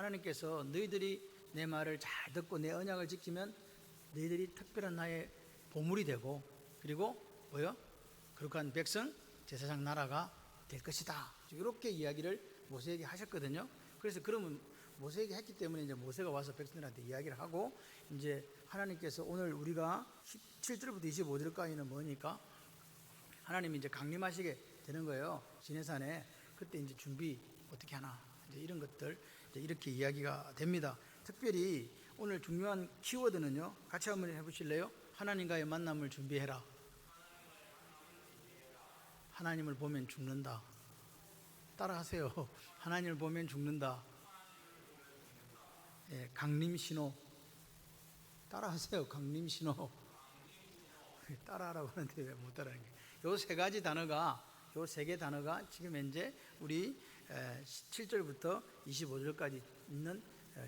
하나님께서 너희들이 내 말을 잘 듣고 내 언약을 지키면 너희들이 특별한 나의 보물이 되고, 그리고 뭐요? 거룩한 백성, 제사장 나라가 될 것이다. 이렇게 이야기를 모세에게 하셨거든요. 그래서 그러면 모세에게 했기 때문에 이제 모세가 와서 백성들한테 이야기를 하고, 이제 하나님께서 오늘 우리가 17절부터 25절까지는 뭐니까 하나님이 이제 강림하시게 되는 거예요. 시내산에. 그때 이제 준비 어떻게 하나, 이제 이런 것들 이제 이렇게 이야기가 됩니다. 특별히 오늘 중요한 키워드는요, 같이 한번 해보실래요? 하나님과의 만남을 준비해라. 하나님을 보면 죽는다. 따라하세요. 하나님을 보면 죽는다. 예, 강림신호. 따라하세요. 강림신호. 따라하라고 하는데 왜 못 따라하는 거예요? 요 세 가지 단어가, 요 세 개 단어가 지금 현재 우리 7절부터 25절까지 있는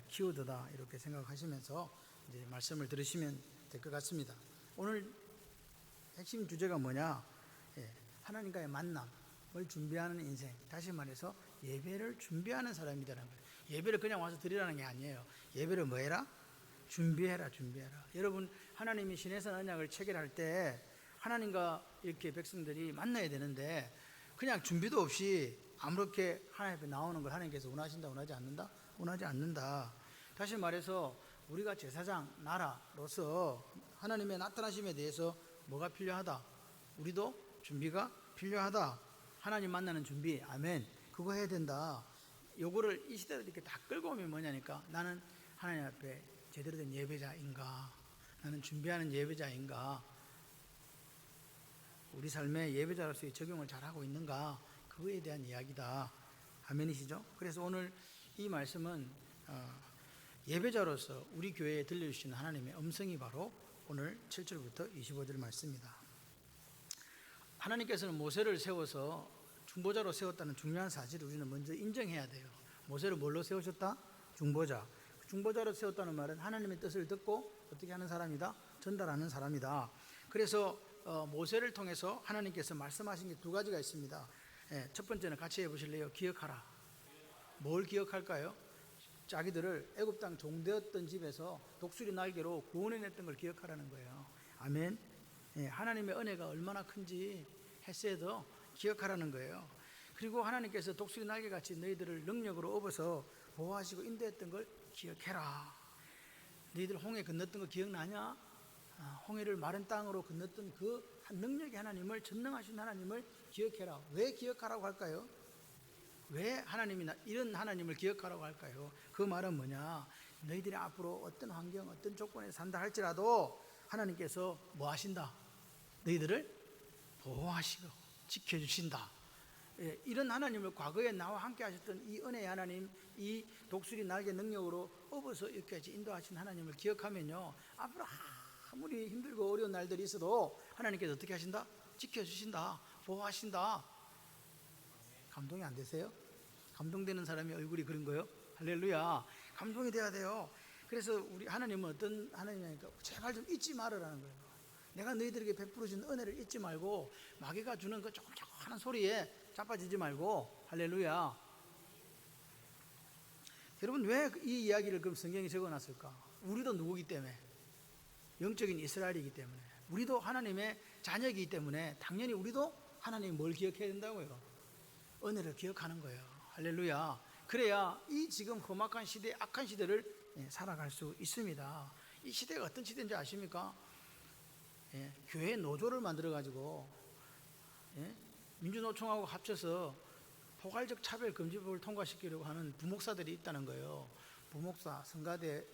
키워드다, 이렇게 생각하시면서 이제 말씀을 들으시면 될 것 같습니다. 오늘 핵심 주제가 뭐냐? 하나님과의 만남을 준비하는 인생. 다시 말해서 예배를 준비하는 사람이라는 거예요. 예배를 그냥 와서 드리라는 게 아니에요. 예배를 뭐 해라? 준비해라, 준비해라. 여러분, 하나님이 시내산 언약을 체결할 때 하나님과 이렇게 백성들이 만나야 되는데 그냥 준비도 없이 아무렇게 하나님 앞에 나오는 걸 하나님께서 원하신다, 원하지 않는다? 원하지 않는다. 다시 말해서 우리가 제사장 나라로서 하나님의 나타나심에 대해서 뭐가 필요하다? 우리도 준비가 필요하다. 하나님 만나는 준비, 아멘. 그거 해야 된다. 요거를 이 시대로 이렇게 다 끌고 오면 뭐냐니까, 나는 하나님 앞에 제대로 된 예배자인가? 나는 준비하는 예배자인가? 우리 삶의 예배자로서의 적용을 잘하고 있는가? 그거에 대한 이야기다. 아멘이시죠? 그래서 오늘 이 말씀은 예배자로서 우리 교회에 들려주시는 하나님의 음성이 바로 오늘 7절부터 25절 말씀입니다. 하나님께서는 모세를 세워서 중보자로 세웠다는 중요한 사실을 우리는 먼저 인정해야 돼요. 모세를 뭘로 세우셨다? 중보자. 중보자로 세웠다는 말은 하나님의 뜻을 듣고 어떻게 하는 사람이다? 전달하는 사람이다. 그래서 모세를 통해서 하나님께서 말씀하신 게 두 가지가 있습니다. 첫 번째는 같이 해보실래요? 기억하라. 뭘 기억할까요? 자기들을 애굽 땅 종되었던 집에서 독수리 날개로 구원해냈던 걸 기억하라는 거예요. 아멘. 하나님의 은혜가 얼마나 큰지 헤세드 기억하라는 거예요. 그리고 하나님께서 독수리 날개같이 너희들을 능력으로 업어서 보호하시고 인도했던 걸 기억해라. 너희들 홍해 건넜던 거 기억나냐? 홍해를 마른 땅으로 건넜던 그 능력의 하나님을, 전능하신 하나님을 기억해라. 왜 기억하라고 할까요? 왜 하나님이 이런 하나님을 기억하라고 할까요? 그 말은 뭐냐? 너희들이 앞으로 어떤 환경, 어떤 조건에 산다 할지라도 하나님께서 뭐 하신다? 너희들을 보호하시고 지켜주신다. 이런 하나님을 과거에 나와 함께 하셨던 이 은혜의 하나님, 이 독수리 날개 능력으로 업어서 여기까지 인도하신 하나님을 기억하면요, 앞으로 아무리 힘들고 어려운 날들이 있어도 하나님께서 어떻게 하신다? 지켜주신다, 보호하신다. 감동이 안 되세요? 감동되는 사람의 얼굴이 그런 거예요? 할렐루야. 감동이 돼야 돼요. 그래서 우리 하나님은 어떤 하나님이니까 제발 좀 잊지 말으라는 거예요. 내가 너희들에게 베풀어 준 은혜를 잊지 말고 마귀가 주는 그 조금조금하는 소리에 자빠지지 말고. 할렐루야. 여러분, 왜 이 이야기를 그럼 성경에 적어놨을까? 우리도 누구기 때문에, 영적인 이스라엘이기 때문에, 우리도 하나님의 자녀이기 때문에 당연히 우리도 하나님이 뭘 기억해야 된다고요? 은혜를 기억하는 거예요. 할렐루야. 그래야 이 지금 험악한 시대, 악한 시대를 살아갈 수 있습니다. 이 시대가 어떤 시대인지 아십니까? 교회 노조를 만들어가지고 민주노총하고 합쳐서 포괄적 차별금지법을 통과시키려고 하는 부목사들이 있다는 거예요. 부목사, 성가대,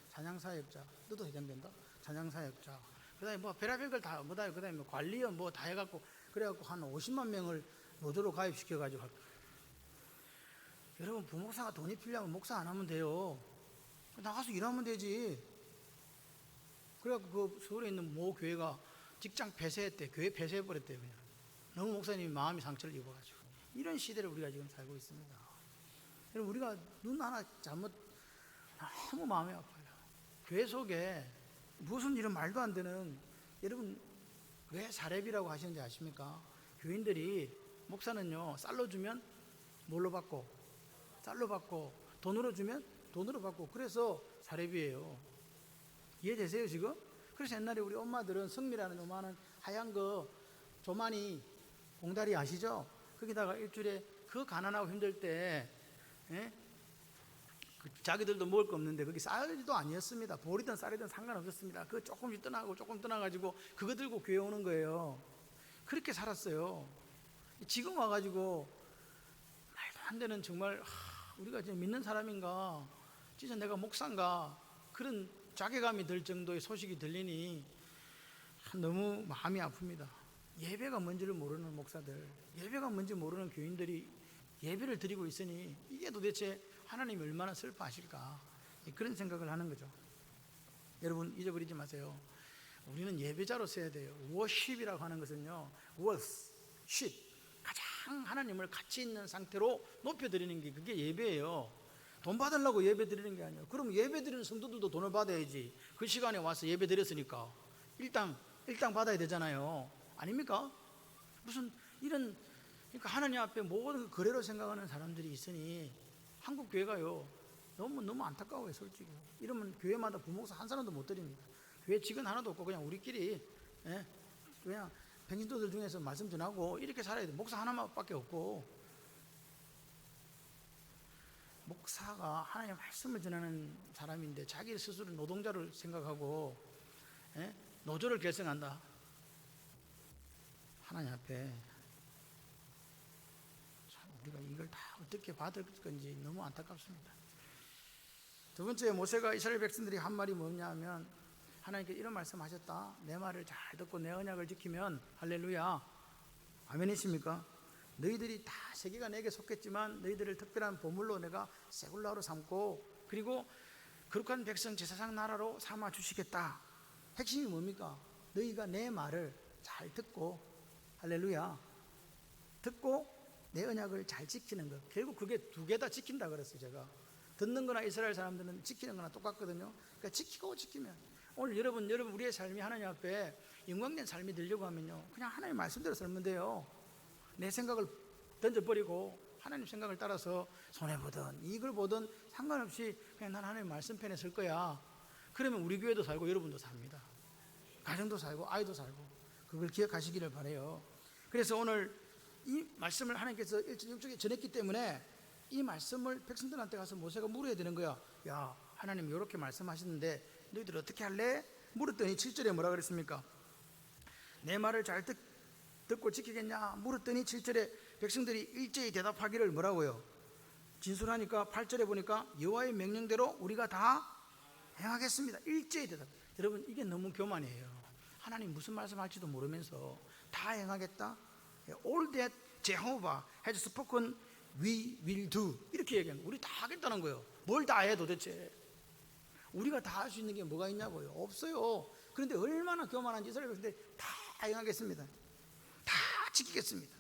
찬양사역자, 너도 해당된다? 찬양사역자. 그 다음에 뭐 별의별 걸 다, 그 다음에 뭐 관리원 뭐 다 해갖고, 그래갖고 한 50만 명을 노조로 가입시켜가지고. 여러분, 부목사가 돈이 필요하면 목사 안 하면 돼요. 나가서 일하면 되지. 그래갖고 그 서울에 있는 모 교회가 직장 폐쇄했대. 교회 폐쇄해버렸대요. 그냥 너무 목사님이 마음이 상처를 입어가지고. 이런 시대를 우리가 지금 살고 있습니다. 여러분, 우리가 눈 하나 잘못, 너무 마음이 아파요. 교회 속에 무슨 이런 말도 안 되는, 여러분 왜 사례비라고 하시는지 아십니까? 교인들이, 목사는요 쌀로 주면 뭘로 받고? 쌀로 받고, 돈으로 주면 돈으로 받고 그래서 사례비예요. 이해되세요 지금? 그래서 옛날에 우리 엄마들은 성미라는 요만한 하얀 거 조만이 공다리 아시죠? 거기다가 일주일에 그 가난하고 힘들 때 자기들도 먹을 거 없는데 그게 쌀도 아니었습니다. 보리든 쌀이든 상관없었습니다. 그거 조금씩 떠나고 조금 떠나가지고 그거 들고 교회 오는 거예요. 그렇게 살았어요. 지금 와가지고 말도 안 되는 정말 우리가 진짜 믿는 사람인가, 진짜 내가 목사인가 그런 자괴감이 들 정도의 소식이 들리니 너무 마음이 아픕니다. 예배가 뭔지를 모르는 목사들, 예배가 뭔지 모르는 교인들이 예배를 드리고 있으니 이게 도대체 하나님이 얼마나 슬퍼하실까, 그런 생각을 하는 거죠. 여러분 잊어버리지 마세요. 우리는 예배자로 써야 돼요. 워십이라고 하는 것은요, worship, 가장 하나님을 가치 있는 상태로 높여드리는 게 그게 예배예요. 돈 받으려고 예배 드리는 게 아니에요. 그럼 예배 드리는 성도들도 돈을 받아야지. 그 시간에 와서 예배 드렸으니까 일당 받아야 되잖아요. 아닙니까? 무슨 이런, 그러니까 하나님 앞에 모든 거래로 생각하는 사람들이 있으니 한국 교회가요 너무 안타까워요. 솔직히 이러면 교회마다 부목사 한 사람도 못 드립니다. 교회 직원 하나도 없고 그냥 우리끼리 그냥 백신도들 중에서 말씀 전하고 이렇게 살아야 돼. 목사 하나밖에 없고, 목사가 하나님의 말씀을 전하는 사람인데 자기 스스로 노동자를 생각하고 노조를 결성한다. 하나님 앞에 우리가 이걸 다 어떻게 받을 건지 너무 안타깝습니다. 두 번째, 모세가 이스라엘 백성들이 한 말이 뭐냐면, 하나님께 이런 말씀하셨다. 내 말을 잘 듣고 내 언약을 지키면, 할렐루야, 아멘이십니까? 너희들이 다 세계가 내게 속했지만 너희들을 특별한 보물로 내가 세굴라로 삼고, 그리고 거룩한 백성 제사장 나라로 삼아 주시겠다. 핵심이 뭡니까? 너희가 내 말을 잘 듣고, 할렐루야, 듣고 내 언약을 잘 지키는 것. 결국 그게 두 개 다 지킨다 그랬어요. 제가 듣는 거나 이스라엘 사람들은 지키는 거나 똑같거든요. 그러니까 지키고 지키면, 오늘 여러분 우리의 삶이 하나님 앞에 영광된 삶이 되려고 하면요, 그냥 하나님 말씀대로 살면 돼요. 내 생각을 던져버리고 하나님 생각을 따라서 손해보든 이익을 보든 상관없이 그냥 난 하나님 말씀편에 설 거야. 그러면 우리 교회도 살고 여러분도 삽니다. 가정도 살고 아이도 살고. 그걸 기억하시기를 바라요. 그래서 오늘 이 말씀을 하나님께서 일찍 전했기 때문에 이 말씀을 백성들한테 가서 모세가 물어야 되는 거야. 야, 하나님 이렇게 말씀하셨는데 너희들 어떻게 할래? 물었더니 7절에 뭐라 그랬습니까? 내 말을 잘 듣고 지키겠냐? 물었더니 7절에 백성들이 일제히 대답하기를 뭐라고요? 진술하니까 8절에 보니까 여호와의 명령대로 우리가 다 행하겠습니다. 일제히 대답. 여러분 이게 너무 교만이에요. 하나님 무슨 말씀할지도 모르면서 다 행하겠다? All that Jehovah has spoken we will do, 이렇게 얘기하는 거예요. 우리 다 하겠다는 거예요. 뭘 다 해 도대체? 우리가 다 할 수 있는 게 뭐가 있냐고요? 없어요. 그런데 얼마나 교만한지 이스라엘 백성들이 다 행하겠습니다. 다 지키겠습니다.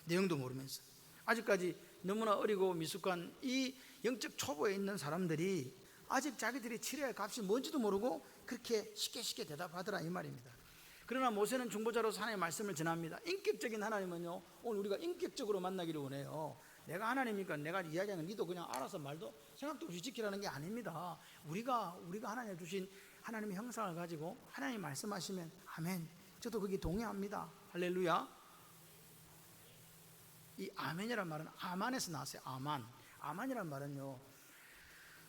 내용도 모르면서. 아직까지 너무나 어리고 미숙한 이 영적 초보에 있는 사람들이 아직 자기들이 치러야 할 값이 뭔지도 모르고 그렇게 쉽게 대답하더라, 이 말입니다. 그러나 모세는 중보자로서 하나님의 말씀을 전합니다. 인격적인 하나님은요, 오늘 우리가 인격적으로 만나기를 원해요. 내가 하나님이니까 내가 이야기하는 니도 그냥 알아서 말도 생각도 없이 지키라는 게 아닙니다. 우리가 하나님 주신 하나님의 형상을 가지고 하나님 말씀하시면 아멘, 저도 거기 동의합니다. 할렐루야. 이 아멘이란 말은 아만에서 나왔어요. 아만이란 말은요,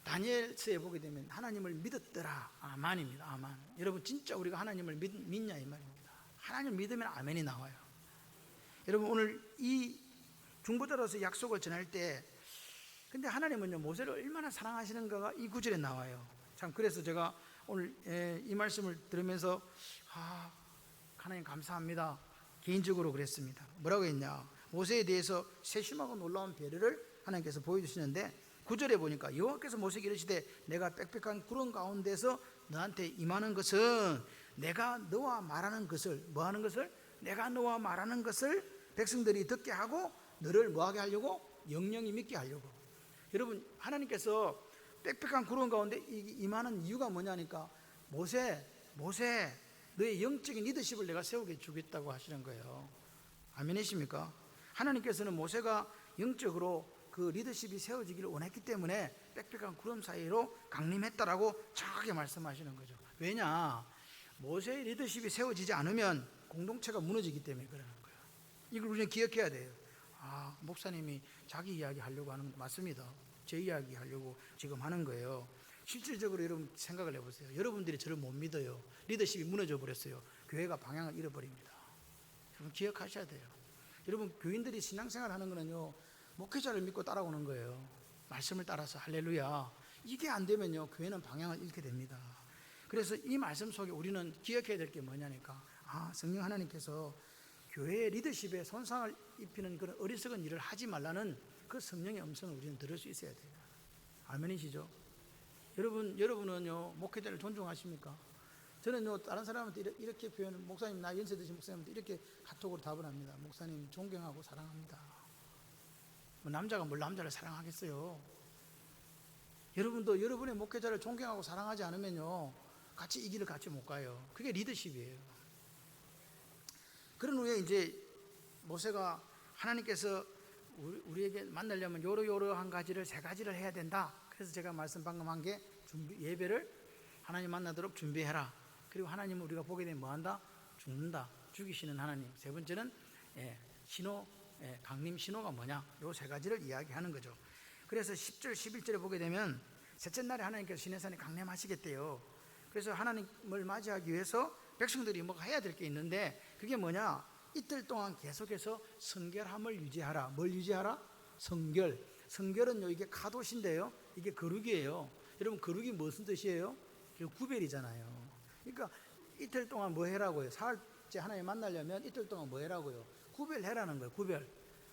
다니엘서에 보게 되면 하나님을 믿었더라, 아만입니다. 아만. 여러분 진짜 우리가 하나님을 믿냐 이 말입니다. 하나님을 믿으면 아멘이 나와요. 여러분 오늘 이 중보자로서 약속을 전할 때, 근데 하나님은요 모세를 얼마나 사랑하시는가가 이 구절에 나와요. 참, 그래서 제가 오늘 이 말씀을 들으면서 하나님 감사합니다, 개인적으로 그랬습니다. 뭐라고 했냐, 모세에 대해서 세심하고 놀라운 배려를 하나님께서 보여주시는데, 9절에 보니까 여호와께서 모세에게 이르시되 내가 빽빽한 구름 가운데서 너한테 임하는 것은 내가 너와 말하는 것을, 뭐하는 것을? 내가 너와 말하는 것을 백성들이 듣게 하고 너를 뭐하게 하려고? 영영이 믿게 하려고. 여러분 하나님께서 빽빽한 구름 가운데 임하는 이유가 뭐냐니까, 모세 너의 영적인 리더십을 내가 세우게 주겠다고 하시는 거예요. 아멘이십니까? 하나님께서는 모세가 영적으로 그 리더십이 세워지기를 원했기 때문에 빽빽한 구름 사이로 강림했다라고 정확하게 말씀하시는 거죠. 왜냐? 모세의 리더십이 세워지지 않으면 공동체가 무너지기 때문에 그러는 거예요. 이걸 우리는 기억해야 돼요. 목사님이 자기 이야기 하려고 하는 거 맞습니다. 제 이야기 하려고 지금 하는 거예요. 실질적으로 여러분 생각을 해보세요. 여러분들이 저를 못 믿어요. 리더십이 무너져 버렸어요. 교회가 방향을 잃어버립니다. 여러분 기억하셔야 돼요. 여러분 교인들이 신앙생활 하는 거는요, 목회자를 믿고 따라오는 거예요. 말씀을 따라서. 할렐루야. 이게 안 되면요, 교회는 방향을 잃게 됩니다. 그래서 이 말씀 속에 우리는 기억해야 될 게 뭐냐니까, 성령 하나님께서 교회의 리더십에 손상을 입히는 그런 어리석은 일을 하지 말라는 그 성령의 음성을 우리는 들을 수 있어야 돼요. 아멘이시죠? 여러분은요, 목회자를 존중하십니까? 저는요, 다른 사람한테 이렇게 표현을, 목사님, 나 연세 드신 목사님한테 이렇게 카톡으로 답을 합니다. 목사님, 존경하고 사랑합니다. 뭐 남자가 뭘 남자를 사랑하겠어요? 여러분도 여러분의 목회자를 존경하고 사랑하지 않으면요, 같이 이 길을 같이 못 가요. 그게 리더십이에요. 그런 후에 이제 모세가 하나님께서 우리에게 만나려면 요러한 가지를 3가지를 해야 된다. 그래서 제가 말씀 방금 한 게 예배를 하나님 만나도록 준비해라. 그리고 하나님은 우리가 보게 되면 뭐한다? 죽는다. 죽이시는 하나님. 3번째는 신호, 강림 신호가 뭐냐? 요 3가지를 이야기하는 거죠. 그래서 10절 11절에 보게 되면 셋째 날에 하나님께서 시내산에 강림하시겠대요. 그래서 하나님을 맞이하기 위해서 백성들이 뭐가 해야 될 게 있는데, 그게 뭐냐? 이틀 동안 계속해서 성결함을 유지하라. 뭘 유지하라? 성결. 성결은요, 이게 카도시인데요, 이게 거룩이에요. 여러분, 거룩이 무슨 뜻이에요? 구별이잖아요. 그러니까 이틀 동안 뭐 해라고요? 사흘째 하나님 만나려면 이틀 동안 뭐 해라고요? 구별해라는 거예요. 구별.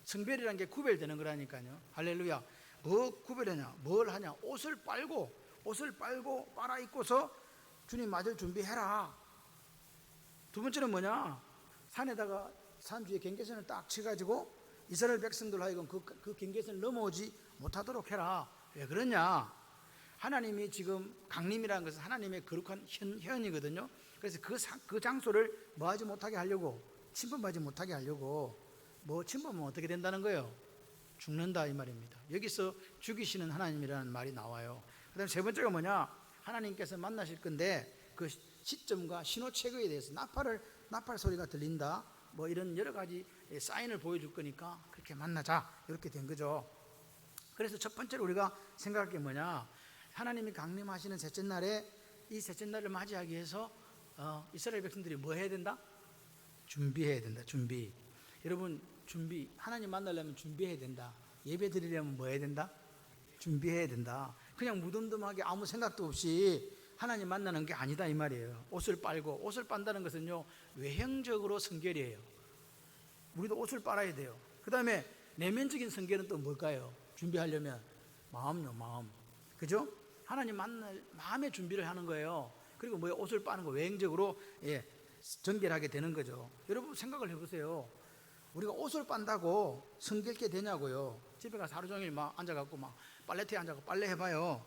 성별이라는 게 구별되는 거라니까요. 할렐루야. 뭐 구별하냐? 뭘 하냐? 옷을 빨고 빨아 입고서 주님 맞을 준비해라. 2번째는 뭐냐? 산에다가 산 뒤에 경계선을 딱 쳐가지고 이스라엘 백성들 하여금 그 경계선을 넘어오지 못하도록 해라. 왜 그러냐? 하나님이 지금 강림이라는 것은 하나님의 거룩한 현이거든요. 그래서 그 장소를 뭐하지 못하게 하려고, 침범하지 못하게 하려고. 뭐 침범하면 어떻게 된다는 거예요? 죽는다 이 말입니다. 여기서 죽이시는 하나님이라는 말이 나와요. 그 다음에 3번째가 뭐냐? 하나님께서 만나실 건데 그 시점과 신호 체계에 대해서 나팔 소리가 들린다, 뭐 이런 여러 가지 사인을 보여줄 거니까 그렇게 만나자, 이렇게 된 거죠. 그래서 첫 번째로 우리가 생각할 게 뭐냐? 하나님이 강림하시는 셋째 날에, 이 셋째 날을 맞이하기 위해서 이스라엘 백성들이 뭐 해야 된다? 준비해야 된다. 준비. 여러분, 준비. 하나님 만나려면 준비해야 된다. 예배 드리려면 뭐 해야 된다? 준비해야 된다. 그냥 무덤덤하게 아무 생각도 없이 하나님 만나는 게 아니다 이 말이에요. 옷을 빤다는 것은요, 외형적으로 성결이에요. 우리도 옷을 빨아야 돼요. 그 다음에 내면적인 성결은 또 뭘까요? 준비하려면 마음요, 마음. 그죠? 하나님 만날 마음의 준비를 하는 거예요. 그리고 뭐 옷을 빠는 거 외형적으로 정결하게 되는 거죠. 여러분 생각을 해보세요. 우리가 옷을 빤다고 성결케 되냐고요? 집에 가서 하루 종일 막 앉아갖고 막 빨래터에 앉아서 빨래 해봐요.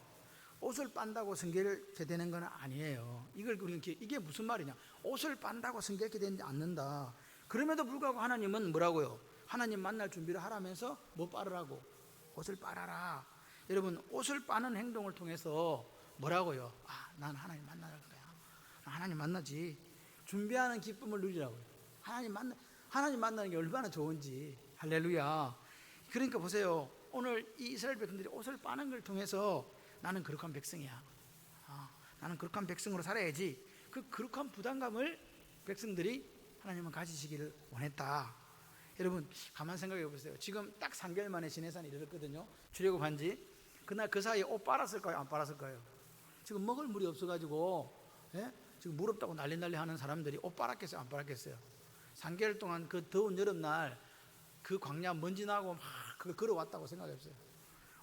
옷을 빤다고 성결케 되는 건 아니에요. 이게 무슨 말이냐? 옷을 빤다고 성결케 되지 않는다. 그럼에도 불구하고 하나님은 뭐라고요? 하나님 만날 준비를 하라면서 뭐 빠르라고? 옷을 빨아라. 여러분, 옷을 빠는 행동을 통해서 뭐라고요? 난 하나님 만나라 그래요. 하나님 만나지. 준비하는 기쁨을 누리라고요. 하나님 만나는 게 얼마나 좋은지. 할렐루야. 그러니까 보세요. 오늘 이 이스라엘 백성들이 옷을 빠는 걸 통해서 나는 거룩한 백성이야. 나는 거룩한 백성으로 살아야지. 그 거룩한 부담감을 백성들이 하나님은 가지시기를 원했다. 여러분 가만 생각해 보세요. 지금 딱 3개월 만에 시내산에 이르렀거든요. 출애굽한 지. 그날 그 사이에 옷 빨았을까요? 안 빨았을까요? 지금 먹을 물이 없어가지고 지금 물 없다고 난리 하는 사람들이 옷 빨았겠어요? 안 빨았겠어요? 3개월 동안 그 더운 여름날 그 광야 먼지 나고 막 그걸 걸어왔다고 생각해보세요.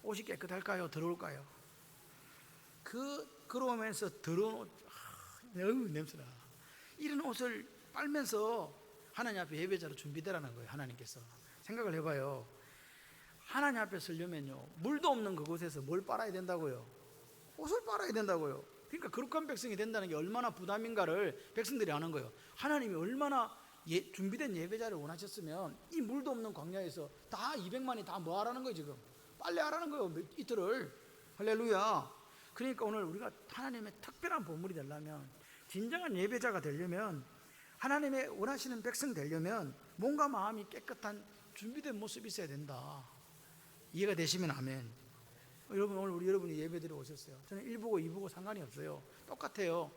옷이 깨끗할까요? 더러울까요? 걸어오면서 더러운 옷, 냄새나. 이런 옷을 빨면서 하나님 앞에 예배자로 준비되라는 거예요. 하나님께서. 생각을 해봐요. 하나님 앞에 서려면요, 물도 없는 그곳에서 뭘 빨아야 된다고요? 옷을 빨아야 된다고요. 그러니까 거룩한 백성이 된다는 게 얼마나 부담인가를 백성들이 아는 거예요. 하나님이 얼마나 준비된 예배자를 원하셨으면 이 물도 없는 광야에서 다 200만이 다 뭐 하라는 거예요 지금? 빨리 하라는 거예요. 이틀을. 할렐루야. 그러니까 오늘 우리가 하나님의 특별한 보물이 되려면, 진정한 예배자가 되려면, 하나님의 원하시는 백성 되려면 몸과 마음이 깨끗한 준비된 모습이 있어야 된다. 이해가 되시면 아멘. 여러분, 오늘 우리 여러분이 예배드리러 오셨어요. 저는 1부고 2부고 상관이 없어요. 똑같아요.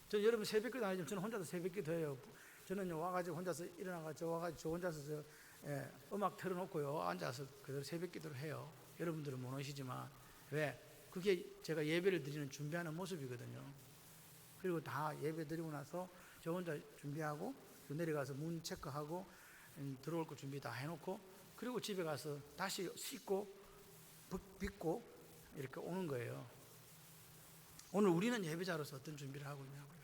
저는 여러분 새벽기도 아니지만 저는 혼자서 새벽기도 해요. 저는 와가지고 혼자서 일어나가지고 와가지고 저 혼자서 음악 틀어놓고요 앉아서 그대로 새벽기도를 해요. 여러분들은 못 오시지만 왜? 그게 제가 예배를 드리는 준비하는 모습이거든요. 그리고 다 예배 드리고 나서 저 혼자 준비하고 내려가서 문 체크하고 들어올 거 준비 다 해놓고 그리고 집에 가서 다시 씻고 빚고 이렇게 오는 거예요. 오늘 우리는 예배자로서 어떤 준비를 하고 있냐고요.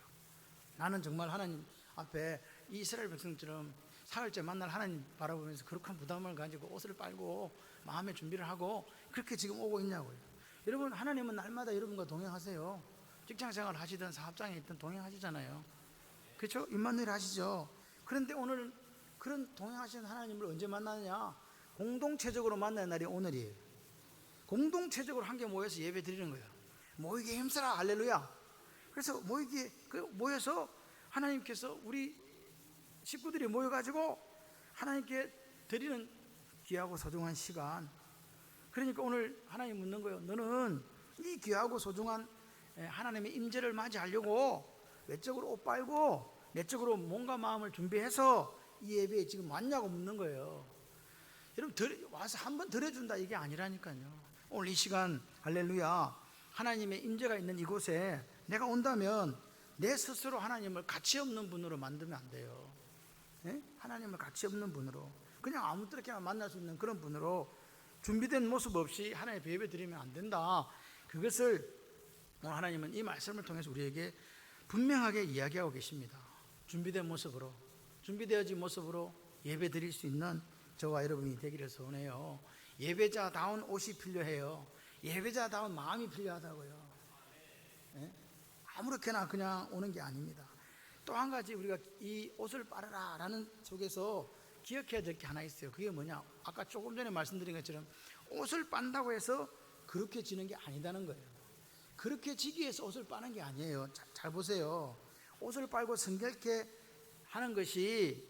나는 정말 하나님 앞에 이스라엘 백성처럼 사흘째 만날 하나님 바라보면서 거룩한 부담을 가지고 옷을 빨고 마음의 준비를 하고 그렇게 지금 오고 있냐고요. 여러분, 하나님은 날마다 여러분과 동행하세요. 직장생활 하시든 사업장에 있든 동행하시잖아요. 그렇죠? 임마누엘 하시죠. 그런데 오늘 그런 동행하시는 하나님을 언제 만나느냐? 공동체적으로 만나는 날이 오늘이에요. 공동체적으로 함께 모여서 예배 드리는 거예요. 모이게 힘써라. 할렐루야. 그래서 모여서 하나님께서 우리 식구들이 모여가지고 하나님께 드리는 귀하고 소중한 시간. 그러니까 오늘 하나님 묻는 거예요. 너는 이 귀하고 소중한 하나님의 임재를 맞이하려고 외적으로 옷 빨고 내적으로 몸과 마음을 준비해서 이 예배에 지금 왔냐고 묻는 거예요. 여러분, 와서 한번 드려준다 이게 아니라니까요. 오늘 이 시간 할렐루야, 하나님의 임재가 있는 이곳에 내가 온다면 내 스스로 하나님을 가치 없는 분으로 만들면 안 돼요. 네? 하나님을 가치 없는 분으로 그냥 아무 때나 만날 수 있는 그런 분으로 준비된 모습 없이 하나님의 예배 드리면 안 된다. 그것을 오늘 하나님은 이 말씀을 통해서 우리에게 분명하게 이야기하고 계십니다. 준비된 모습으로, 준비되어진 모습으로 예배 드릴 수 있는 저와 여러분이 되기를 소원해요. 예배자다운 옷이 필요해요. 예배자다운 마음이 필요하다고요. 네? 아무렇게나 그냥 오는 게 아닙니다. 또 한 가지 우리가 이 옷을 빨아라 라는 속에서 기억해야 될 게 하나 있어요. 그게 뭐냐? 아까 조금 전에 말씀드린 것처럼 옷을 빤다고 해서 그렇게 지는 게 아니다는 거예요. 그렇게 지기 위해서 옷을 빠는 게 아니에요. 잘 보세요. 옷을 빨고 성결케 하는 것이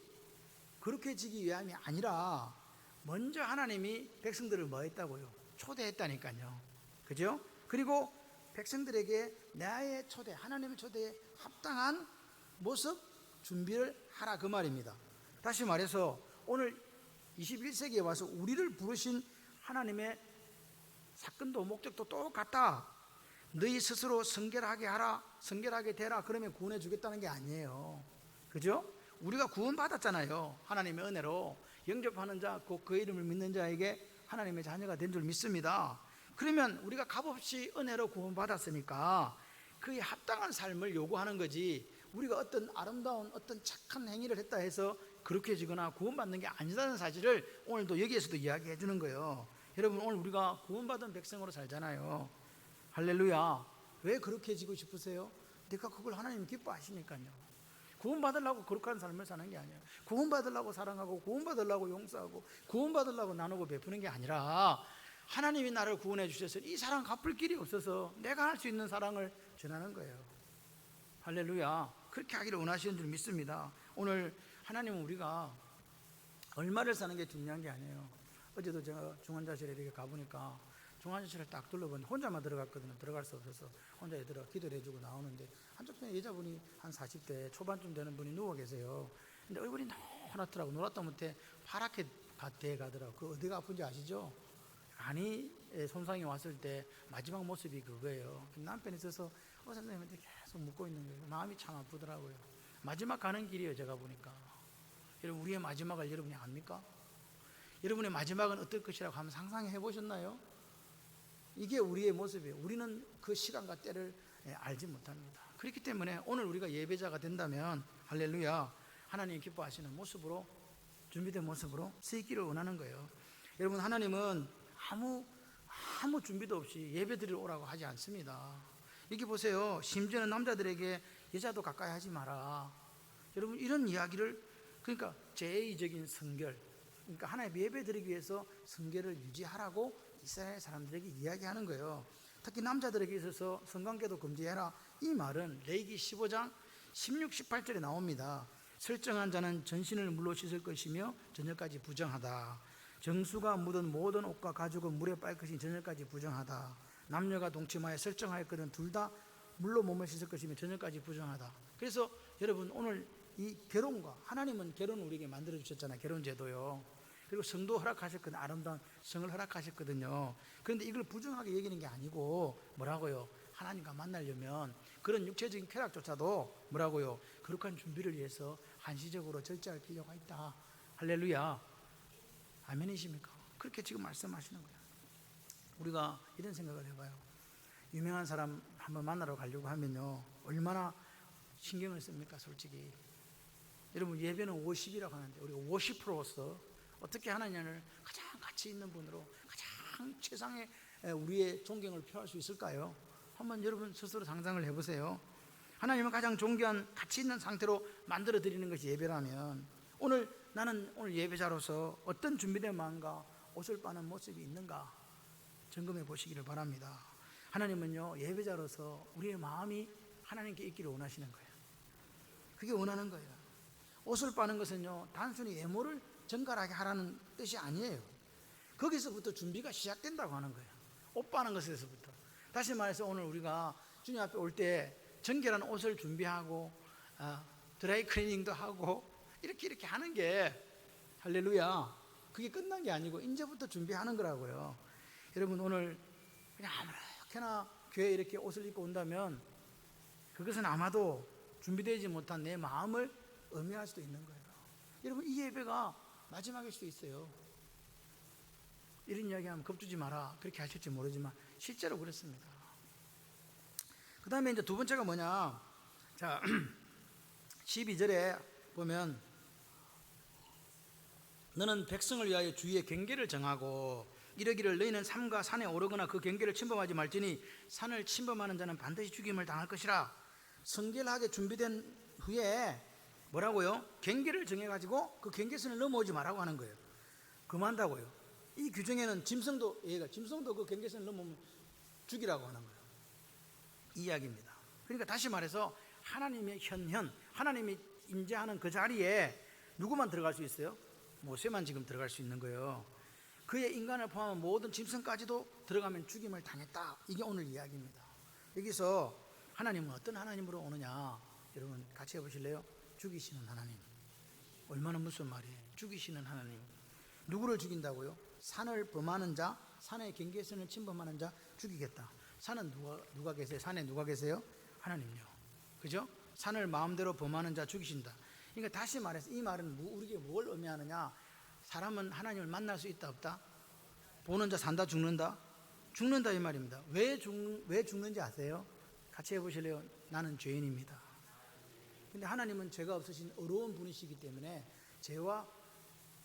그렇게 지기 위함이 아니라 먼저 하나님이 백성들을 뭐 했다고요? 초대했다니까요. 그죠? 그리고 백성들에게 나의 초대, 하나님의 초대에 합당한 모습 준비를 하라 그 말입니다. 다시 말해서 오늘 21세기에 와서 우리를 부르신 하나님의 사건도 목적도 똑같다. 너희 스스로 성결하게 하라, 성결하게 되라, 그러면 구원해 주겠다는 게 아니에요. 그죠? 우리가 구원받았잖아요. 하나님의 은혜로 영접하는 자, 곧 그 이름을 믿는 자에게 하나님의 자녀가 된 줄 믿습니다. 그러면 우리가 값없이 은혜로 구원받았으니까 그에 합당한 삶을 요구하는 거지, 우리가 어떤 아름다운 어떤 착한 행위를 했다 해서 그렇게 지거나 구원받는 게 아니라는 사실을 오늘도 여기에서도 이야기해 주는 거예요. 여러분, 오늘 우리가 구원받은 백성으로 살잖아요. 할렐루야. 왜 그렇게 지고 싶으세요? 내가 그걸 하나님 기뻐하시니까요. 구원받으려고 거룩한 삶을 사는 게 아니에요. 구원받으려고 사랑하고 구원받으려고 용서하고 구원받으려고 나누고 베푸는 게 아니라 하나님이 나를 구원해 주셔서 이 사랑 갚을 길이 없어서 내가 할 수 있는 사랑을 전하는 거예요. 할렐루야. 그렇게 하기를 원하시는 줄 믿습니다. 오늘 하나님은 우리가 얼마를 사는 게 중요한 게 아니에요. 어제도 제가 중환자실에 이렇게 가보니까 중환자실을 딱 둘러보니 혼자만 들어갔거든요. 들어갈 수 없어서 혼자 들어 기도를 해주고 나오는데 한쪽편에 여자분이 한 40대 초반쯤 되는 분이 누워 계세요. 근데 얼굴이 노랗더라고. 노랗다 못해 파랗게 돼 가더라고. 그 어디가 아픈지 아시죠? 간이 손상이 왔을 때 마지막 모습이 그거예요. 남편이 있어서 선생님한테 계속 묻고 있는 거예요. 마음이 참 아프더라고요. 마지막 가는 길이에요. 제가 보니까. 여러분, 우리의 마지막을 여러분이 압니까? 여러분의 마지막은 어떨 것이라고 한번 상상해 보셨나요? 이게 우리의 모습이에요. 우리는 그 시간과 때를 알지 못합니다. 그렇기 때문에 오늘 우리가 예배자가 된다면 할렐루야, 하나님이 기뻐하시는 모습으로, 준비된 모습으로 쓰이기를 원하는 거예요. 여러분, 하나님은 아무 준비도 없이 예배드리러 오라고 하지 않습니다. 여기 보세요. 심지어는 남자들에게 여자도 가까이 하지 마라. 여러분, 이런 이야기를, 그러니까 제2적인 성결, 그러니까 하나님 예배드리기 위해서 성결을 유지하라고 이스라엘 사람들에게 이야기하는 거예요. 특히 남자들에게 있어서 성관계도 금지해라. 이 말은 레위기 15장 16, 18절에 나옵니다. 설정한 자는 전신을 물로 씻을 것이며 저녁까지 부정하다. 정수가 묻은 모든 옷과 가죽은 물에 빨 것이니 저녁까지 부정하다. 남녀가 동침하여 설정하였거든 둘 다 물로 몸을 씻을 것이며 저녁까지 부정하다. 그래서 여러분 오늘 이 결혼과 하나님은 결혼을 우리에게 만들어 주셨잖아요. 결혼제도요. 그리고 성도 허락하셨거든요. 아름다운 성을 허락하셨거든요. 그런데 이걸 부정하게 여기는 게 아니고 뭐라고요? 하나님과 만나려면 그런 육체적인 쾌락조차도 뭐라고요? 거룩한 준비를 위해서 한시적으로 절제할 필요가 있다. 할렐루야. 아멘이십니까? 그렇게 지금 말씀하시는 거예요. 우리가 이런 생각을 해봐요. 유명한 사람 한번 만나러 가려고 하면요, 얼마나 신경을 씁니까? 솔직히 여러분, 예배는 50이라고 하는데 우리가 50%로서 어떻게 하나님을 가장 가치 있는 분으로 가장 최상의 우리의 존경을 표할 수 있을까요? 한번 여러분 스스로 상상을 해보세요. 하나님은 가장 존귀한 가치 있는 상태로 만들어 드리는 것이 예배라면, 나는 오늘 예배자로서 어떤 준비된 마음과 옷을 빠는 모습이 있는가 점검해 보시기를 바랍니다. 하나님은요, 예배자로서 우리의 마음이 하나님께 있기를 원하시는 거예요. 그게 원하는 거예요. 옷을 빠는 것은요, 단순히 외모를 정갈하게 하라는 뜻이 아니에요. 거기서부터 준비가 시작된다고 하는 거예요. 옷 빠는 것에서부터. 다시 말해서 오늘 우리가 주님 앞에 올 때 정결한 옷을 준비하고 드라이 클리닝도 하고 이렇게 하는 게, 할렐루야, 그게 끝난 게 아니고 이제부터 준비하는 거라고요. 여러분, 오늘 그냥 아무렇게나 교회에 이렇게 옷을 입고 온다면 그것은 아마도 준비되지 못한 내 마음을 의미할 수도 있는 거예요. 여러분, 이 예배가 마지막일 수도 있어요. 이런 이야기하면 겁주지 마라 그렇게 하실지 모르지만 실제로 그렇습니다. 그 다음에 이제 두 번째가 뭐냐, 자 12절에 보면 너는 백성을 위하여 주위에 경계를 정하고 이르기를 너희는 삼가 산에 오르거나 그 경계를 침범하지 말지니 산을 침범하는 자는 반드시 죽임을 당할 것이라. 성결하게 준비된 후에 뭐라고요? 경계를 정해가지고 그 경계선을 넘어오지 말라고 하는 거예요. 금한다고요. 이 규정에는 짐승도 그 경계선을 넘으면 죽이라고 하는 거예요. 이 이야기입니다. 그러니까 다시 말해서 하나님의 하나님이 임재하는 그 자리에 누구만 들어갈 수 있어요? 모세만 지금 들어갈 수 있는 거예요. 그의 인간을 포함한 모든 짐승까지도 들어가면 죽임을 당했다. 이게 오늘 이야기입니다. 여기서 하나님은 어떤 하나님으로 오느냐, 여러분 같이 해보실래요? 죽이시는 하나님. 얼마나 무슨 말이에요? 죽이시는 하나님. 누구를 죽인다고요? 산을 범하는 자, 산의 경계선을 침범하는 자 죽이겠다. 산은 누가 계세요? 산에 누가 계세요? 하나님요. 그죠? 산을 마음대로 범하는 자 죽이신다. 그러니까 다시 말해서 이 말은 우리에게 뭘 의미하느냐? 사람은 하나님을 만날 수 있다 없다? 보는 자 산다 죽는다? 죽는다 이 말입니다. 왜 죽는지 아세요? 같이 해보실래요? 나는 죄인입니다. 근데 하나님은 죄가 없으신 의로운 분이시기 때문에 죄와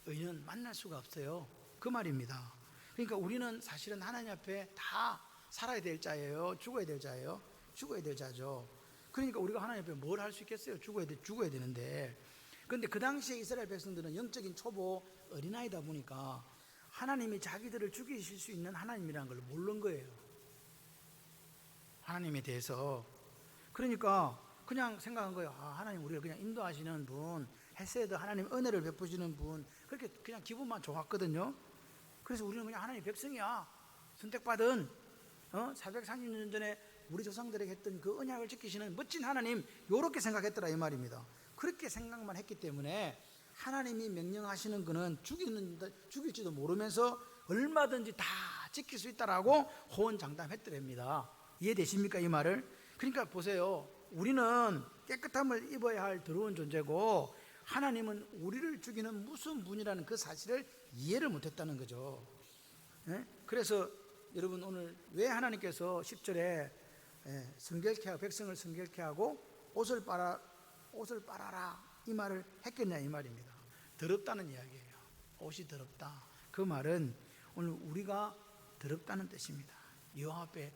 의는 만날 수가 없어요. 그 말입니다. 그러니까 우리는 사실은 하나님 앞에 다 살아야 될 자예요? 죽어야 될 자예요? 죽어야 될 자죠. 그러니까 우리가 하나님 앞에 뭘 할 수 있겠어요? 죽어야 되는데. 그런데 그 당시에 이스라엘 백성들은 영적인 초보 어린아이다 보니까 하나님이 자기들을 죽이실 수 있는 하나님이라는 걸 모르는 거예요. 하나님에 대해서. 그러니까 그냥 생각한 거예요. 하나님 우리를 그냥 인도하시는 분, 헤세드 하나님 은혜를 베푸시는 분, 그렇게 그냥 기분만 좋았거든요. 그래서 우리는 그냥 하나님 백성이야. 선택받은 430년 전에 우리 조상들에게 했던 그 언약을 지키시는 멋진 하나님, 요렇게 생각했더라 이 말입니다. 그렇게 생각만 했기 때문에 하나님이 명령하시는 거는 죽일지도 모르면서 얼마든지 다 지킬 수 있다라고 호언장담했더랍니다. 이해되십니까 이 말을? 그러니까 보세요. 우리는 깨끗함을 입어야 할 더러운 존재고 하나님은 우리를 죽이는 무슨 분이라는 그 사실을 이해를 못했다는 거죠. 그래서 여러분 오늘 왜 하나님께서 10절에 성결케 하고 백성을 성결케 하고 옷을 빨아라 이 말을 했겠냐 이 말입니다. 더럽다는 이야기예요. 옷이 더럽다. 그 말은 오늘 우리가 더럽다는 뜻입니다. 여호와 앞에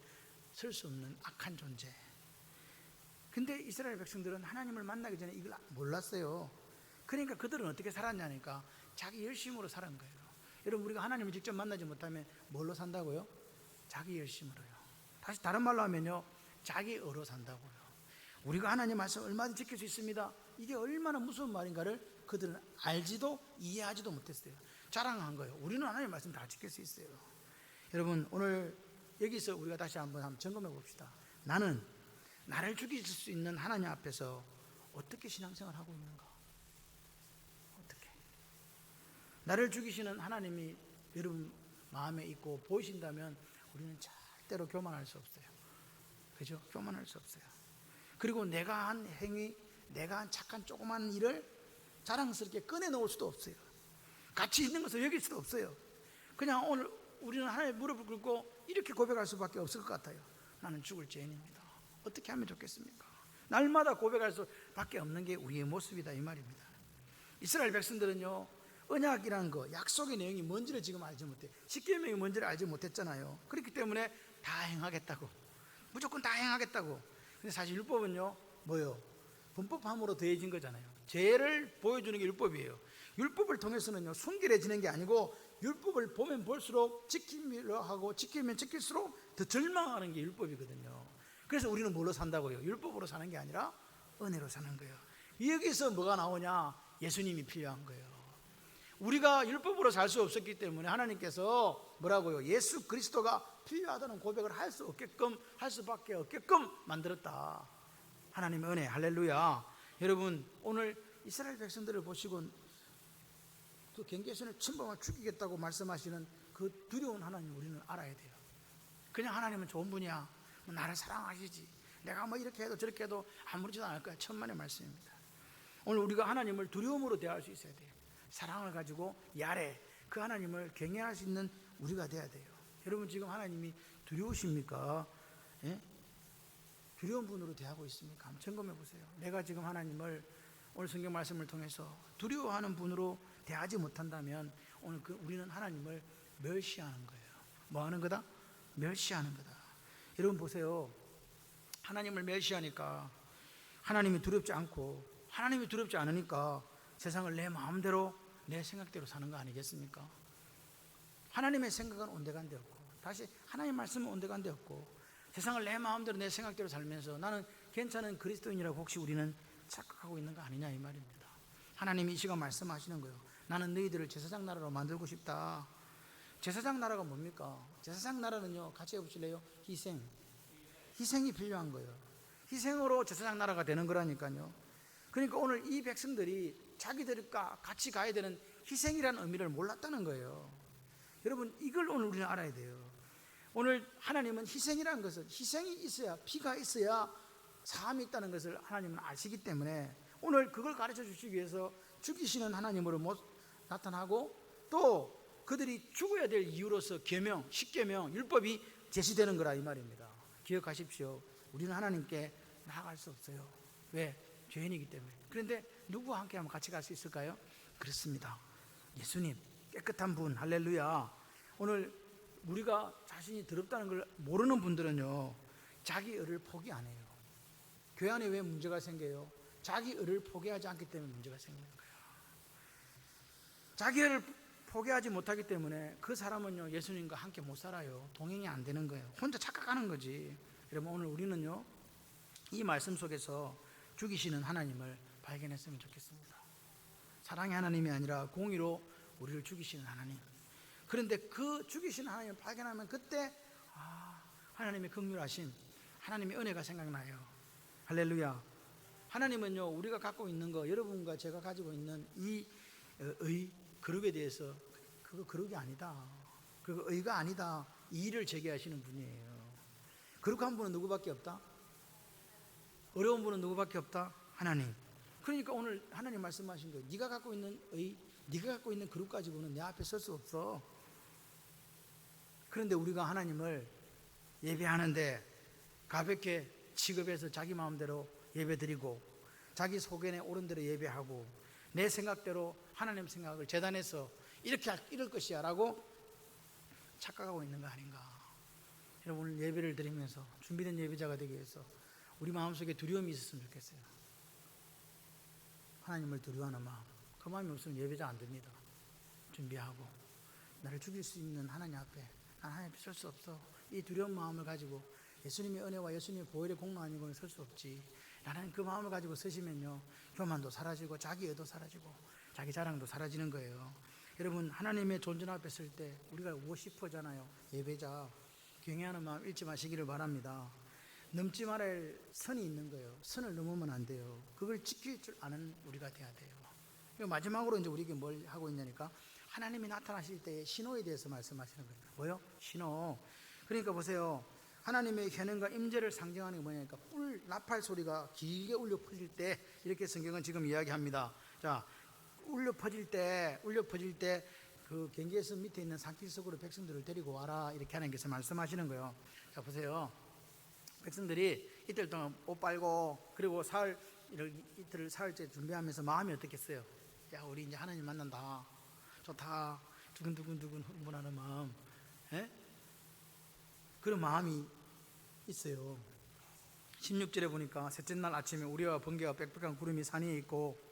설 수 없는 악한 존재. 근데 이스라엘 백성들은 하나님을 만나기 전에 이걸 몰랐어요. 그러니까 그들은 어떻게 살았냐니까 자기 열심으로 살은 거예요. 여러분, 우리가 하나님을 직접 만나지 못하면 뭘로 산다고요? 자기 열심으로요. 다시 다른 말로 하면요, 자기의로 산다고요. 우리가 하나님 말씀 얼마든지 지킬 수 있습니다. 이게 얼마나 무서운 말인가를 그들은 알지도 이해하지도 못했어요. 자랑한 거예요. 우리는 하나님 말씀 다 지킬 수 있어요. 여러분, 오늘 여기서 우리가 다시 한번 점검해 봅시다. 나는 나를 죽이실 수 있는 하나님 앞에서 어떻게 신앙생활 하고 있는가? 어떻게? 나를 죽이시는 하나님이 여러분 마음에 있고 보이신다면 우리는 절대로 교만할 수 없어요. 그죠? 교만할 수 없어요. 그리고 내가 한 행위, 내가 한 착한 조그만 일을 자랑스럽게 꺼내놓을 수도 없어요. 가치 있는 것을 여길 수도 없어요. 그냥 오늘 우리는 하나님의 무릎을 꿇고 이렇게 고백할 수밖에 없을 것 같아요. 나는 죽을 죄인입니다. 어떻게 하면 좋겠습니까? 날마다 고백할 수밖에 없는 게 우리의 모습이다, 이 말입니다. 이스라엘 백성들은요, 언약이라는 거, 약속의 내용이 뭔지를 지금 알지 못해. 십계명이 뭔지를 알지 못했잖아요. 그렇기 때문에 다 행하겠다고, 무조건 다 행하겠다고. 근데 사실 율법은요, 뭐요? 범법함으로 더해진 거잖아요. 죄를 보여주는 게 율법이에요. 율법을 통해서는요, 순결해지는 게 아니고 율법을 보면 볼수록 지키려 하고 지키면 지킬수록 더 절망하는 게 율법이거든요. 그래서 우리는 뭘로 산다고요? 율법으로 사는 게 아니라 은혜로 사는 거예요. 여기서 뭐가 나오냐? 예수님이 필요한 거예요. 우리가 율법으로 살 수 없었기 때문에 하나님께서 뭐라고요? 예수 그리스도가 필요하다는 고백을 할 수 없게끔, 할 수밖에 없게끔 만들었다. 하나님의 은혜, 할렐루야. 여러분, 오늘 이스라엘 백성들을 보시고 그 경계선을 침범하고 죽이겠다고 말씀하시는 그 두려운 하나님 우리는 알아야 돼요. 그냥 하나님은 좋은 분이야, 뭐 나를 사랑하시지, 내가 뭐 이렇게 해도 저렇게 해도 아무렇지도 않을 거야, 천만의 말씀입니다. 오늘 우리가 하나님을 두려움으로 대할 수 있어야 돼요. 사랑을 가지고 야래 그 하나님을 경외할 수 있는 우리가 돼야 돼요. 여러분, 지금 하나님이 두려우십니까? 예? 두려운 분으로 대하고 있습니까? 한번 점검해 보세요. 내가 지금 하나님을 오늘 성경 말씀을 통해서 두려워하는 분으로 대하지 못한다면 오늘 우리는 하나님을 멸시하는 거예요. 뭐 하는 거다? 멸시하는 거다. 여러분 보세요. 하나님을 멸시하니까 하나님이 두렵지 않고, 하나님이 두렵지 않으니까 세상을 내 마음대로 내 생각대로 사는 거 아니겠습니까? 하나님의 생각은 온데간데 없고, 다시 하나님의 말씀은 온데간데 없고, 세상을 내 마음대로 내 생각대로 살면서 나는 괜찮은 그리스도인이라고 혹시 우리는 착각하고 있는 거 아니냐, 이 말입니다. 하나님이 이 시간 말씀하시는 거예요. 나는 너희들을 제사장 나라로 만들고 싶다. 제사장 나라가 뭡니까? 제사장 나라는요, 같이 해보실래요? 희생이 필요한 거예요. 희생으로 제사장 나라가 되는 거라니까요. 그러니까 오늘 이 백성들이 자기들과 같이 가야 되는 희생이라는 의미를 몰랐다는 거예요. 여러분, 이걸 오늘 우리는 알아야 돼요. 오늘 하나님은 희생이라는 것을, 희생이 있어야, 피가 있어야 사함이 있다는 것을 하나님은 아시기 때문에 오늘 그걸 가르쳐 주시기 위해서 죽이시는 하나님으로 나타나고, 또 그들이 죽어야 될 이유로서 계명, 십계명, 율법이 제시되는 거라, 이 말입니다. 기억하십시오. 우리는 하나님께 나아갈 수 없어요. 왜? 죄인이기 때문에. 그런데 누구와 함께 하면 같이 갈 수 있을까요? 그렇습니다. 예수님, 깨끗한 분, 할렐루야. 오늘 우리가 자신이 더럽다는 걸 모르는 분들은요, 자기 의를 포기 안 해요. 교회 안에 왜 문제가 생겨요? 자기 의를 포기하지 않기 때문에 문제가 생기는 거예요. 자기 의를 포기하지 못하기 때문에 그 사람은요, 예수님과 함께 못 살아요. 동행이 안 되는 거예요. 혼자 착각하는 거지. 여러분, 오늘 우리는요, 이 말씀 속에서 죽이시는 하나님을 발견했으면 좋겠습니다. 사랑의 하나님이 아니라 공의로 우리를 죽이시는 하나님. 그런데 그 죽이시는 하나님을 발견하면 그때 하나님의 긍휼하심, 하나님의 은혜가 생각나요. 할렐루야. 하나님은요, 우리가 갖고 있는 거, 여러분과 제가 가지고 있는 이 거룩에 대해서 그거 거룩이 아니다, 그거 의가 아니다, 이 일을 제기하시는 분이에요. 거룩한 분은 누구밖에 없다? 어려운 분은 누구밖에 없다? 하나님. 그러니까 오늘 하나님 말씀하신 거예요. 네가 갖고 있는 의, 네가 갖고 있는 거룩 가지고는 내 앞에 설 수 없어. 그런데 우리가 하나님을 예배하는데 가볍게 취급해서 자기 마음대로 예배드리고, 자기 소견에 옳은 대로 예배하고, 내 생각대로 하나님 생각을 재단해서 이렇게 이럴 것이야 라고 착각하고 있는 거 아닌가. 여러분, 오늘 예배를 드리면서 준비된 예배자가 되기 위해서 우리 마음속에 두려움이 있었으면 좋겠어요. 하나님을 두려워하는 마음, 그 마음이 없으면 예배자 안 됩니다. 준비하고 나를 죽일 수 있는 하나님 앞에 난 하나님 앞에 설 수 없어. 이 두려운 마음을 가지고 예수님의 은혜와 예수님의 보혈의 공로 아니고는 설 수 없지. 라는 그 마음을 가지고 서시면요, 교만도 사라지고 자기 의도 사라지고 자기 자랑도 사라지는 거예요. 여러분, 하나님의 존전 앞에 설 때 우리가 워시퍼잖아요. 예배자. 경외하는 마음 잃지 마시기를 바랍니다. 넘지 말아야 선이 있는 거예요. 선을 넘으면 안 돼요. 그걸 지킬 줄 아는 우리가 돼야 돼요. 마지막으로 이제 우리에게 뭘 하고 있냐니까, 하나님이 나타나실 때의 신호에 대해서 말씀하시는 거예요. 뭐요? 신호. 그러니까 보세요. 하나님의 현현과 임재를 상징하는 게 뭐냐니까, 뿔 나팔 소리가 길게 울려 퍼질 때, 이렇게 성경은 지금 이야기합니다. 자, 울려 퍼질 때 그 경계선 밑에 있는 산길 속으로 백성들을 데리고 와라, 이렇게 하나님께서 말씀하시는 거예요. 자, 보세요. 백성들이 이틀 동안 옷 빨고, 그리고 이틀을 사흘째 준비하면서 마음이 어떻겠어요? 야, 우리 이제 하나님 만난다. 좋다. 두근두근 흥분하는 마음. 에? 그런 마음이 있어요. 16절에 보니까 셋째 날 아침에 우리와 번개와 빽빽한 구름이 산 위에 있고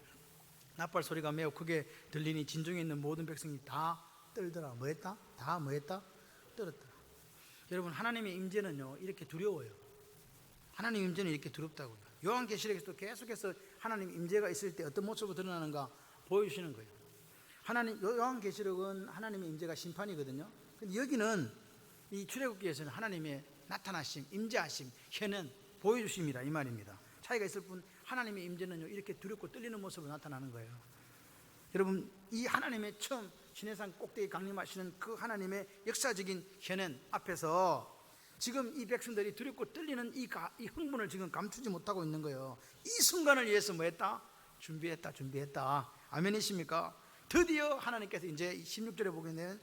나팔 소리가 매우 크게 들리니 진중에 있는 모든 백성이 다 떨더라. 뭐했다? 다 뭐했다? 떨었다. 여러분, 하나님의 임재는요, 이렇게 두려워요. 하나님의 임재는 이렇게 두렵다고요. 요한계시록에서도 계속해서 하나님의 임재가 있을 때 어떤 모습으로 드러나는가 보여주시는 거예요. 요한계시록은 하나님의 임재가 심판이거든요. 근데 여기는 이 출애굽기에서는 하나님의 나타나심, 임재하심, 현은 보여주심이라 이 말입니다. 차이가 있을 뿐 하나님의 임재는요, 이렇게 두렵고 떨리는 모습으로 나타나는 거예요. 여러분, 이 하나님의 처음 시내산 꼭대기 강림하시는 그 하나님의 역사적인 현현 앞에서 지금 이 백성들이 두렵고 떨리는 이 흥분을 지금 감추지 못하고 있는 거예요. 이 순간을 위해서 뭐 했다? 준비했다. 아멘이십니까? 드디어 하나님께서 이제 16절에 보게 되면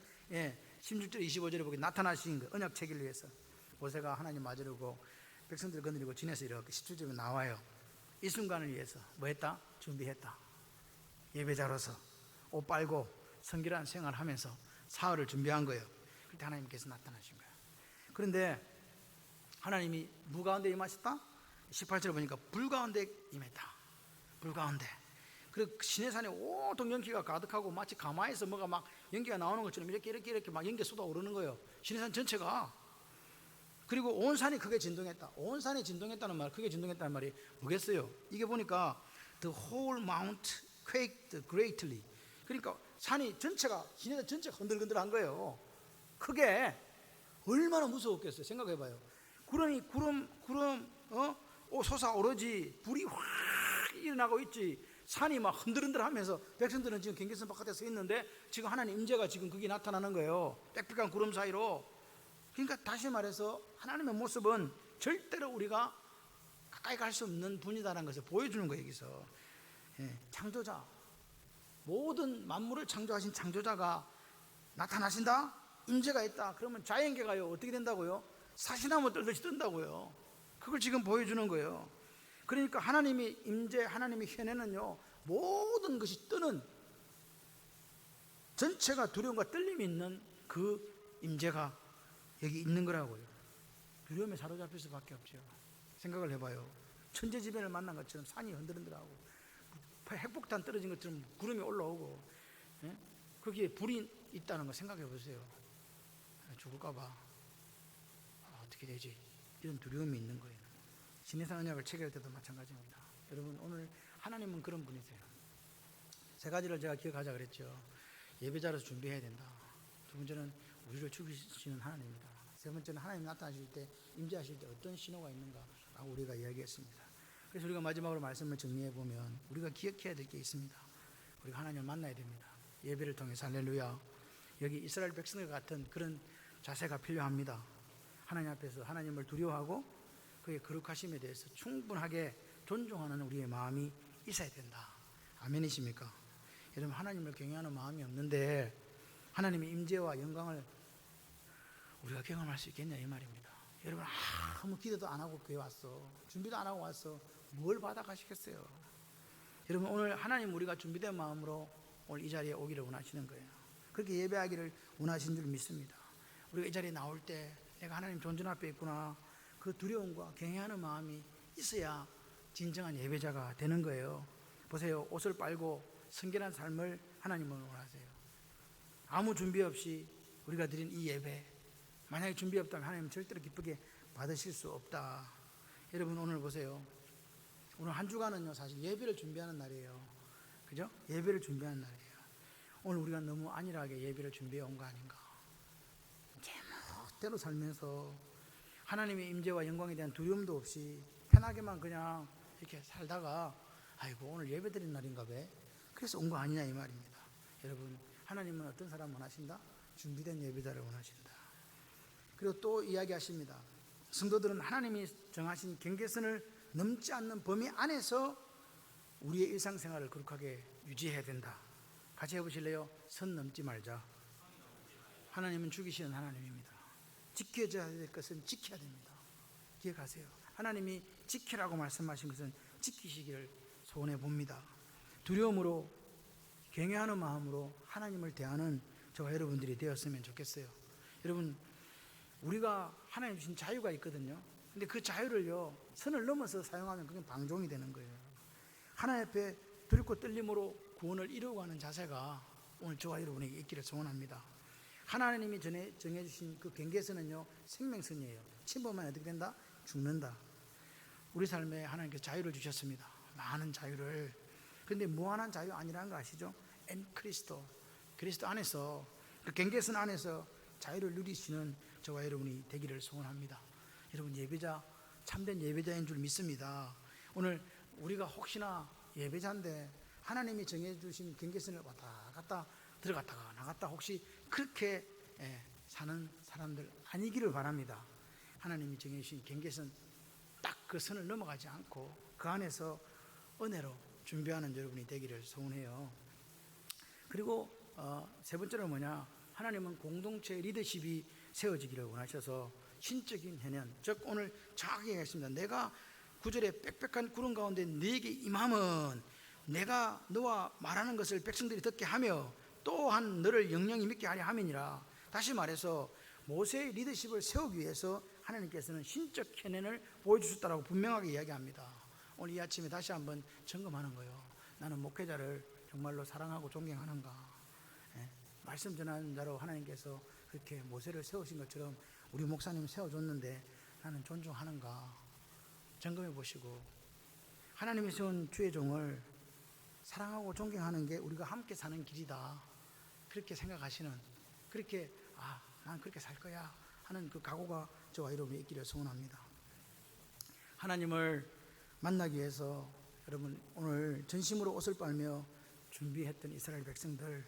16절 25절에 보게 나타나신 거, 언약 체계를 위해서 모세가 하나님 맞으려고 백성들을 건드리고 지내서 이렇게 17절에 나와요. 이 순간을 위해서 뭐 했다? 준비했다. 예배자로서 옷 빨고 성결한 생활하면서 사흘을 준비한 거예요. 그때 하나님께서 나타나신 거예요. 그런데 하나님이 무 가운데 임하셨다? 18절에 보니까 불 가운데 임했다. 불 가운데. 그리고 시내산에 온통 연기가 가득하고 마치 가마에서 뭐가 막 연기가 나오는 것처럼 이렇게 막 연기가 쏟아오르는 거예요. 시내산 전체가. 그리고 온 산이 크게 진동했다. 온 산이 진동했다는 말, 크게 진동했다는 말이 뭐겠어요? 이게 보니까 the whole mount quaked greatly. 그러니까 산이 전체가, 시내산 전체가 흔들흔들한 거예요. 크게. 얼마나 무서웠겠어요? 생각해봐요. 구름 솟아오르지, 불이 확 일어나고 있지. 산이 막 흔들흔들하면서 백성들은 지금 경계선 바깥에 서 있는데 지금 하나님 임재가 지금 거기 나타나는 거예요. 빽빽한 구름 사이로. 그러니까 다시 말해서 하나님의 모습은 절대로 우리가 가까이 갈 수 없는 분이다라는 것을 보여주는 거예요. 여기서 창조자, 모든 만물을 창조하신 창조자가 나타나신다? 임재가 있다. 그러면 자연계가요 어떻게 된다고요? 사시나무 떨듯이 뜬다고요. 그걸 지금 보여주는 거예요. 그러니까 하나님의 임재, 하나님의 현해는요, 모든 것이 뜨는, 전체가 두려움과 떨림이 있는 그 임재가 여기 있는 거라고요. 두려움에 사로잡힐 수밖에 없죠. 생각을 해봐요. 천재지변을 만난 것처럼 산이 흔들흔들하고 핵폭탄 떨어진 것처럼 구름이 올라오고, 거기에 불이 있다는 거 생각해 보세요. 죽을까봐 어떻게 되지? 이런 두려움이 있는 거예요. 시내산 언약을 체결할 때도 마찬가지입니다. 여러분, 오늘 하나님은 그런 분이세요. 세 가지를 제가 기억하자 그랬죠. 예배자로서 준비해야 된다. 두 번째는 우리를 죽이시는 하나님입니다. 세 번째는 하나님 나타나실 때, 임재하실 때 어떤 신호가 있는가라고 우리가 이야기했습니다. 그래서 우리가 마지막으로 말씀을 정리해 보면 우리가 기억해야 될 게 있습니다. 우리가 하나님을 만나야 됩니다. 예배를 통해서. 할렐루야. 여기 이스라엘 백성들 같은 그런 자세가 필요합니다. 하나님 앞에서 하나님을 두려워하고 그의 거룩하심에 대해서 충분하게 존중하는 우리의 마음이 있어야 된다. 아멘이십니까? 여러분, 하나님을 경외하는 마음이 없는데 하나님의 임재와 영광을 우리가 경험할 수 있겠냐 이 말입니다. 여러분, 아무 기도도 안 하고 교회 왔어. 준비도 안 하고 왔어. 뭘 받아가시겠어요? 여러분, 오늘 하나님 우리가 준비된 마음으로 오늘 이 자리에 오기를 원하시는 거예요. 그렇게 예배하기를 원하신 줄 믿습니다. 우리가 이 자리에 나올 때 내가 하나님 존전 앞에 있구나, 그 두려움과 경외하는 마음이 있어야 진정한 예배자가 되는 거예요. 보세요. 옷을 빨고 성결한 삶을 하나님은 원하세요. 아무 준비 없이 우리가 드린 이 예배, 만약에 준비 없다면 하나님 절대로 기쁘게 받으실 수 없다. 여러분 오늘 보세요. 오늘 한 주간은요 사실 예배를 준비하는 날이에요. 그죠? 예배를 준비하는 날이에요. 오늘 우리가 너무 안일하게 예배를 준비해 온 거 아닌가. 제멋대로 살면서 하나님의 임재와 영광에 대한 두려움도 없이 편하게만 그냥 이렇게 살다가 아이고 오늘 예배 드린 날인가 봐. 그래서 온 거 아니냐 이 말입니다. 여러분 하나님은 어떤 사람 원하신다? 준비된 예배자를 원하신다. 그리고 또 이야기하십니다. 성도들은 하나님이 정하신 경계선을 넘지 않는 범위 안에서 우리의 일상생활을 거룩하게 유지해야 된다. 같이 해보실래요? 선 넘지 말자. 하나님은 죽이시는 하나님입니다. 지켜져야 될 것은 지켜야 됩니다. 기억하세요. 하나님이 지키라고 말씀하신 것은 지키시기를 소원해 봅니다. 두려움으로 경외하는 마음으로 하나님을 대하는 저와 여러분들이 되었으면 좋겠어요. 여러분 우리가 하나님 주신 자유가 있거든요. 근데 그 자유를요 선을 넘어서 사용하면 그게 방종이 되는 거예요. 하나님 앞에 두렵고 떨림으로 구원을 이루고 가는 자세가 오늘 저와 여러분에게 있기를 소원합니다. 하나님이 정해주신 그 경계선은요 생명선이에요. 침범하면 어떻게 된다? 죽는다. 우리 삶에 하나님께서 자유를 주셨습니다. 많은 자유를. 그런데 무한한 자유 아니라는 거 아시죠? 엔 그리스도 안에서 그 경계선 안에서 자유를 누리시는 저와 여러분이 되기를 소원합니다. 여러분 예배자, 참된 예배자인 줄 믿습니다. 오늘 우리가 혹시나 예배자인데 하나님이 정해주신 경계선을 왔다 갔다 들어갔다가 나갔다 혹시 그렇게 사는 사람들 아니기를 바랍니다. 하나님이 정해주신 경계선 딱 그 선을 넘어가지 않고 그 안에서 은혜로 준비하는 여러분이 되기를 소원해요. 그리고 세 번째는 뭐냐? 하나님은 공동체 리더십이 세워지기를 원하셔서 신적인 현현, 즉 오늘 정확하게 얘기했습니다. 내가 9절에 빽빽한 구름 가운데 네게 임함은 내가 너와 말하는 것을 백성들이 듣게 하며 또한 너를 영영히 믿게 하려 함이니라. 다시 말해서 모세의 리더십을 세우기 위해서 하나님께서는 신적 현현을 보여주셨다라고 분명하게 이야기합니다. 오늘 이 아침에 다시 한번 점검하는 거예요. 나는 목회자를 정말로 사랑하고 존경하는가? 말씀 전하는 자로 하나님께서 그렇게 모세를 세우신 것처럼 우리 목사님 세워줬는데 나는 존중하는가? 점검해 보시고 하나님이 세운 주의 종을 사랑하고 존경하는 게 우리가 함께 사는 길이다. 그렇게 생각하시는, 그렇게 난 그렇게 살 거야 하는 그 각오가 저와 여러분이 있기를 소원합니다. 하나님을 만나기 위해서 여러분 오늘 전심으로 옷을 빨며 준비했던 이스라엘 백성들,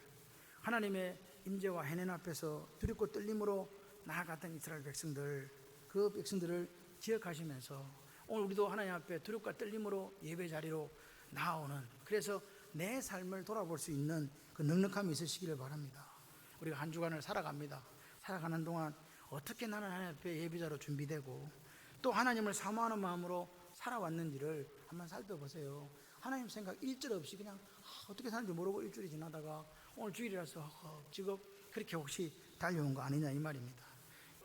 하나님의 임재와 해낸 앞에서 두렵고 떨림으로 나아갔던 이스라엘 백성들, 그 백성들을 기억하시면서 오늘 우리도 하나님 앞에 두렵과 떨림으로 예배 자리로 나아오는, 그래서 내 삶을 돌아볼 수 있는 그 넉넉함이 있으시기를 바랍니다. 우리가 한 주간을 살아가는 동안 어떻게 나는 하나님 앞에 예배자로 준비되고 또 하나님을 사모하는 마음으로 살아왔는지를 한번 살펴보세요. 하나님 생각 일절 없이 그냥 어떻게 사는지 모르고 일주일이 지나다가 오늘 주일이라서 지금 그렇게 혹시 달려온 거 아니냐 이 말입니다.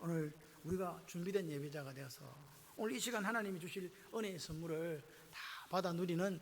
오늘 우리가 준비된 예배자가 되어서 오늘 이 시간 하나님이 주실 은혜의 선물을 다 받아 누리는